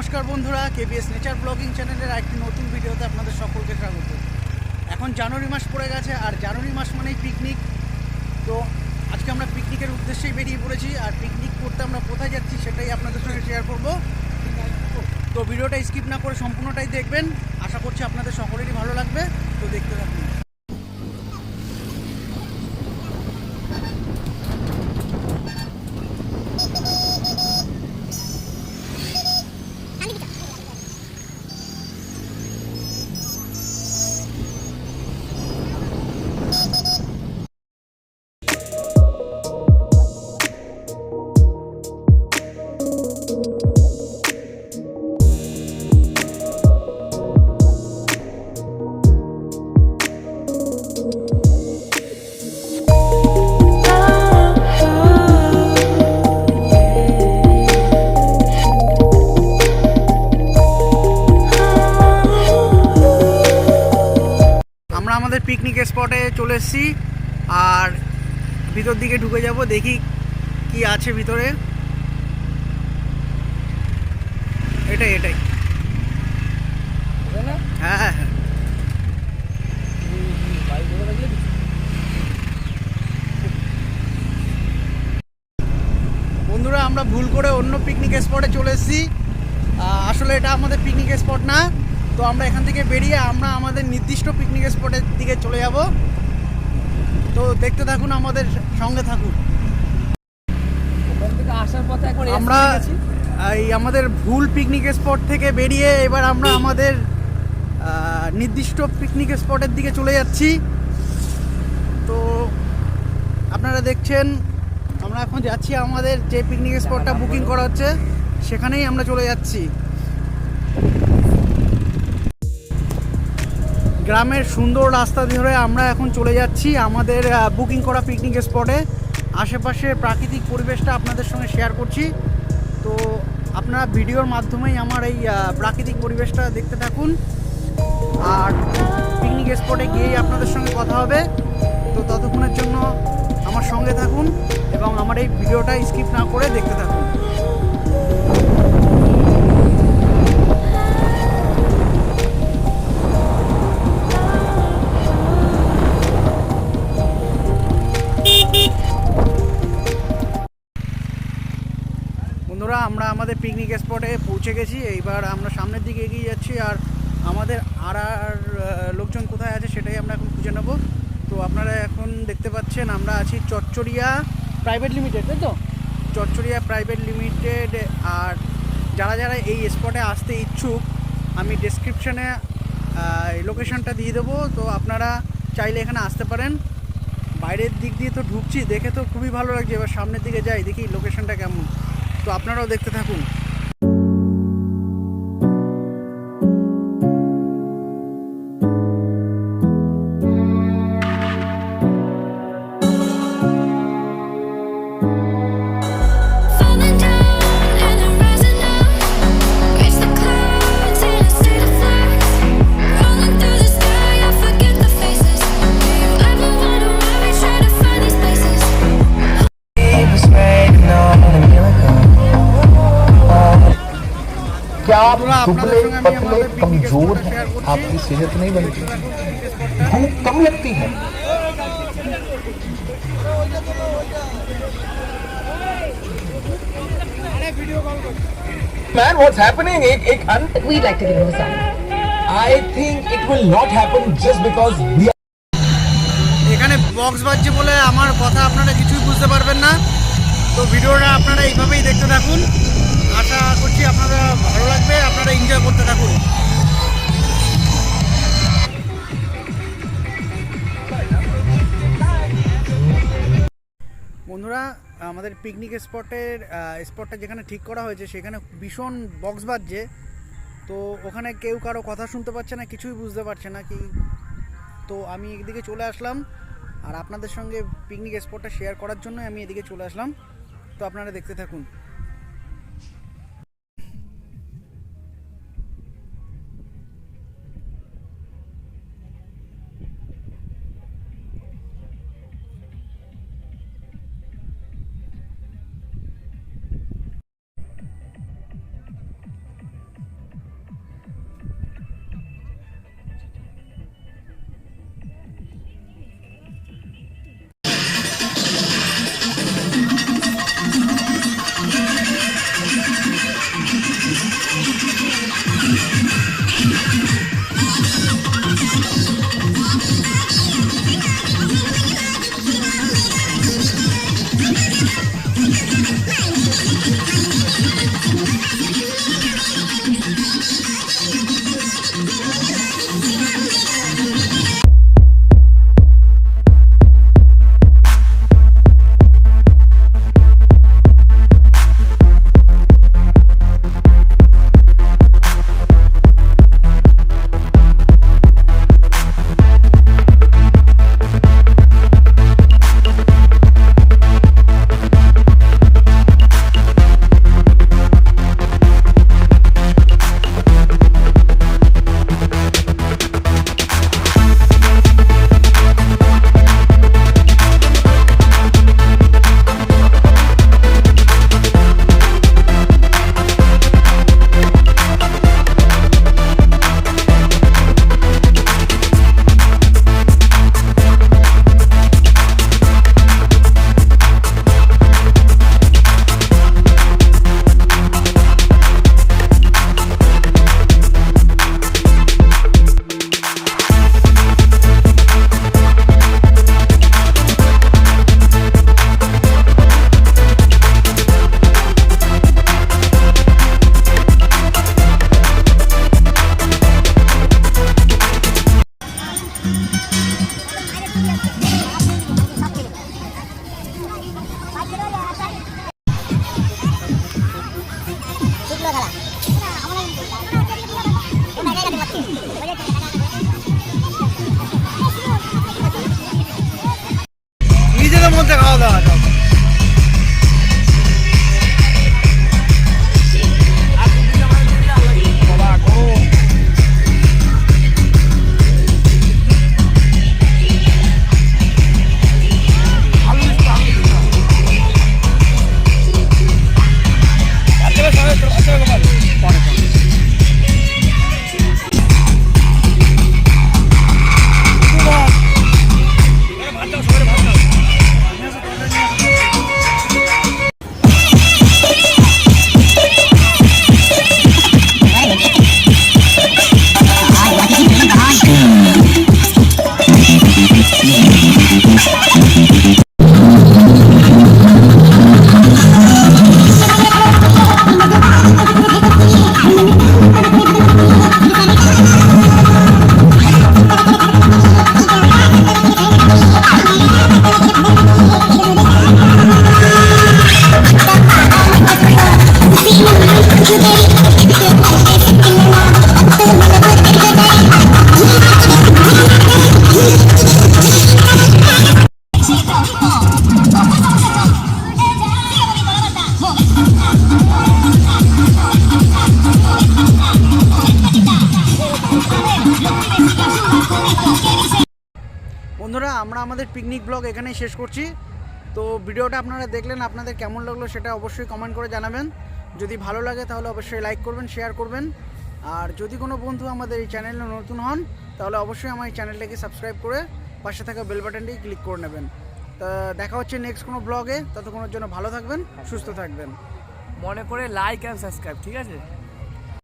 নমস্কার বন্ধুরা, KBS nature blogging চ্যানেলের একটি নতুন ভিডিওতে আপনাদের সকলকে স্বাগত। এখন জানুয়ারি মাস পড়ে গেছে, আর জানুয়ারি মাস মানেই পিকনিক। তো আজকে আমরা পিকনিকের উদ্দেশ্যেই বেরিয়ে পড়েছি, আর পিকনিক করতে আমরা কোথায় যাচ্ছি সেটাই আপনাদের সঙ্গে শেয়ার করব। তো ভিডিওটা স্কিপ না করে সম্পূর্ণটাই দেখবেন, আশা করছি আপনাদের সকলেরই ভালো লাগবে। তো দেখতে থাকুন। আমাদের পিকনিক স্পটে চলে এসেছি, আর ভিতর দিকে ঢুকে যাব, দেখি কি আছে ভিতরে। এটাই হ্যাঁ হ্যাঁ হ্যাঁ বন্ধুরা, আমরা ভুল করে অন্য পিকনিক স্পটে চলে এসেছি। আসলে এটা আমাদের পিকনিক স্পট না। তো আমরা এখান থেকে বেরিয়ে আমরা আমাদের নির্দিষ্ট পিকনিক স্পটের দিকে চলে যাব। তো দেখতে থাকুন, আমাদের সঙ্গে থাকুন। আসার পথে একবার আমরা এই আমাদের ভুল পিকনিক স্পট থেকে বেরিয়ে এবার আমরা আমাদের নির্দিষ্ট পিকনিক স্পটের দিকে চলে যাচ্ছি। তো আপনারা দেখছেন আমরা এখন যাচ্ছি আমাদের যে পিকনিক স্পটটা বুকিং করা হচ্ছে সেখানেই আমরা চলে যাচ্ছি। গ্রামের সুন্দর রাস্তা ধরে আমরা এখন চলে যাচ্ছি আমাদের বুকিং করা পিকনিক স্পটে। আশেপাশে প্রাকৃতিক পরিবেশটা আপনাদের সঙ্গে শেয়ার করছি। তো আপনারা ভিডিওর মাধ্যমেই আমার এই প্রাকৃতিক পরিবেশটা দেখতে থাকুন, আর পিকনিক স্পটে গিয়েই আপনাদের সঙ্গে কথা হবে। তো ততক্ষণের জন্য আমার সঙ্গে থাকুন এবং আমার এই ভিডিওটা স্কিপ না করে দেখতে থাকুন। বন্ধুরা, আমরা আমাদের পিকনিক স্পটে পৌঁছে গেছি। এইবার আমরা সামনের দিকে এগিয়ে যাচ্ছি, আর আমাদের আর লোকজন কোথায় আছে সেটাই আমরা এখন খুঁজে নেব। তো আপনারা এখন দেখতে পাচ্ছেন আমরা আছি চচ্চড়িয়া প্রাইভেট লিমিটেড, তাই তো? চচ্চড়িয়া প্রাইভেট লিমিটেড। আর যারা যারা এই স্পটে আসতে ইচ্ছুক, আমি ডেসক্রিপশানে লোকেশনটা দিয়ে দেবো। তো আপনারা চাইলে এখানে আসতে পারেন। বাইরের দিক দিয়ে তো ঢুকছি, দেখে তো খুবই ভালো লাগছে। এবার সামনের দিকে যাই, দেখি লোকেশনটা কেমন। তো আপনারাও দেখতে থাকুন। क्या आप दुबले पतले कमजोर हैं? आपकी सेहत नहीं बनती, भूख कम लगती है। Man, what's happening? We'd like to give him a sign. I think it will not happen just because we are. এখানে বক্স বাজছে বলে আমার কথা আপনারা কিছুই বুঝতে পারবেন না। তো ভিডিওটা আপনারা এইভাবেই দেখতে থাকুন, আশা করছি আপনারা ভালো লাগবে, আপনারা এনজয় করতে থাকুন। বন্ধুরা, আমাদের পিকনিক স্পটটা যেখানে ঠিক করা হয়েছে সেখানে ভীষণ বক্স বাজছে। তো ওখানে কেউ কারো কথা শুনতে পাচ্ছে না, কিছুই বুঝতে পারছে না কি। তো আমি এদিকে চলে আসলাম, আর আপনাদের সঙ্গে পিকনিক স্পটটা শেয়ার করার জন্য আমি এদিকে চলে আসলাম। তো আপনারা দেখতে থাকুন। নিজেদের মধ্যে খাওয়া দাওয়া সব। বাবা, গরম। বন্ধুরা, আমরা আমাদের পিকনিক ব্লগ এখানেই শেষ করছি। তো ভিডিওটা আপনারা দেখলেন, আপনাদের কেমন লাগলো সেটা অবশ্যই কমেন্ট করে জানাবেন। যদি ভালো লাগে তাহলে অবশ্যই লাইক করবেন, শেয়ার করবেন। আর যদি কোনো বন্ধু আমাদের এই চ্যানেলে নতুন হন তাহলে অবশ্যই আমার এই চ্যানেলটাকে সাবস্ক্রাইব করে পাশে থাকা বেল বাটনটি ক্লিক করে নেবেন। তা দেখা হচ্ছে নেক্সট কোনো ব্লগে। ততক্ষণের জন্য ভালো থাকবেন, সুস্থ থাকবেন। মনে করে লাইক অ্যান্ড সাবস্ক্রাইব, ঠিক আছে?